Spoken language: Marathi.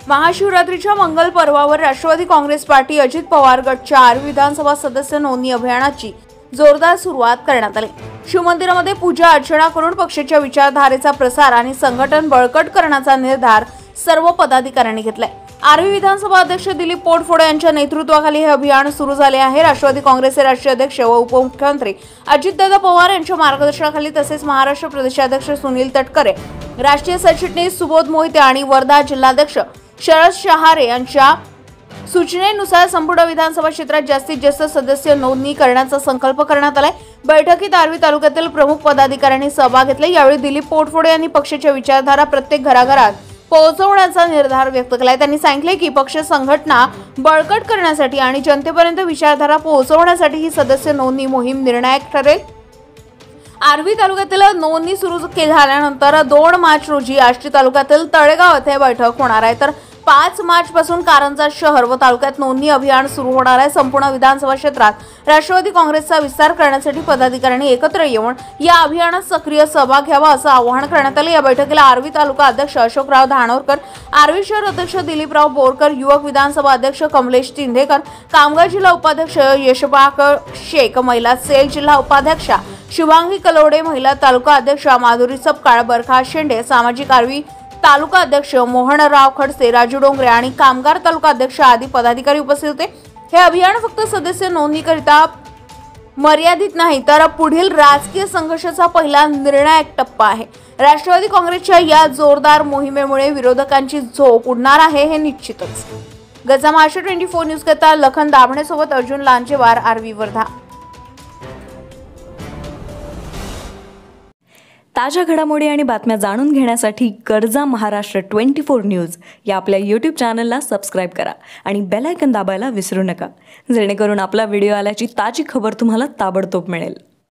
महाशिवरात्रीच्या मंगल पर्वावर राष्ट्रवादी काँग्रेस पार्टी अजित पवार गटच्या 8 विधानसभा सदस्य नोंदणी अभियानाची जोरदार सुरुवात करण्यात आली। शिवमंदिरामध्ये पूजा अर्चना करून पक्षाच्या विचारधारेचा प्रसार आणि संघटन बळकट करण्याचा निर्धार सर्व पदाधिकाऱ्यांनी घेतलाय। आर्वी विधानसभा अध्यक्ष दिलीप पोटफोडे यांच्या नेतृत्वाखाली हे अभियान सुरू झाले आहे। राष्ट्रवादी काँग्रेसचे राष्ट्रीय अध्यक्ष व उपमुख्यमंत्री अजितदादा पवार यांच्या मार्गदर्शनाखाली तसेच महाराष्ट्र प्रदेशाध्यक्ष सुनील तटकरे, राष्ट्रीय सरचिटणीस सुबोध मोहिते आणि वर्धा जिल्हाध्यक्ष शरद शहारे यांच्या सूचनेनुसार संपूर्ण विधानसभा क्षेत्रात जास्तीत जास्त सदस्य नोंदणी करण्याचा संकल्प करण्यात आलाय। बैठकीत आर्वी तालुक्यातील प्रमुख पदाधिकाऱ्यांनी सहभाग घेतला। यावेळी दिलीप पोटफोडे यांनी पक्षाच्या विचारधारा प्रत्येक घराघरात पोहोचवण्याचा निर्धार व्यक्त केला। त्यांनी सांगितले की पक्ष संघटना बळकट करण्यासाठी आणि जनतेपर्यंत विचारधारा पोहोचवण्यासाठी ही सदस्य नोंदणी मोहीम निर्णायक ठरेल। आर्वी तालुक्यातील नोंदणी सुरू झाल्यानंतर 2 मार्च रोजी आष्टी तालुक्यातील तळेगाव येथे बैठक होणार आहे, तर 5 मार्च पासून कारंजा शहर व तालुक्यात नोंदणी अभियान सुरू होणार आहे। संपूर्ण विधानसभा क्षेत्रात राष्ट्रवादी काँग्रेसचा विस्तार करण्यासाठी पदाधिकाऱ्यांनी एकत्र येऊन या अभियानात सक्रिय सहभाग घ्यावा असं आवाहन करण्यात आले। या बैठकीला आर्वी तालुका अध्यक्ष अशोकराव धानोरकर, आर्वी शहर अध्यक्ष दिलीपराव बोरकर, युवक विधानसभा अध्यक्ष कमलेश तिंधेकर, कामगार जिल्हा उपाध्यक्ष यशपाक शेख, महिला सेल जिल्हा उपाध्यक्षा शुभांगी कलोडे, महिला तालुका अध्यक्ष माधुरी सपकाळ, बरखा शेंडे, सामाजिक आर्वी तालुका अध्यक्ष मोहनराव खडसे, राजू डोंगरे आणि कामगार तालुका अध्यक्ष आदी पदाधिकारी उपस्थित होते। हे अभियान फक्त सदस्य नोंदणीकरिता मर्यादित नाही, तर पुढील राजकीय संघर्षाचा पहिला निर्णायक टप्पा आहे। राष्ट्रवादी काँग्रेसच्या या जोरदार मोहिमेमुळे विरोधकांची झोप उडणार आहे हे निश्चितच। गजा महाराष्ट्र 24 न्यूज करता लखन दाभणे सोबत अर्जुन लांजेवार, आर्वी वर्धा। ताज्या घडामोडी आणि बातम्या जाणून घेण्यासाठी गरजा महाराष्ट्र 24 न्यूज या आपल्या YouTube चॅनलला सबस्क्राईब करा आणि बेल आयकॉन दाबायला विसरू नका, जेणेकरून आपला व्हिडिओ आल्याची ताजी खबर तुम्हाला ताबडतोब मिळेल।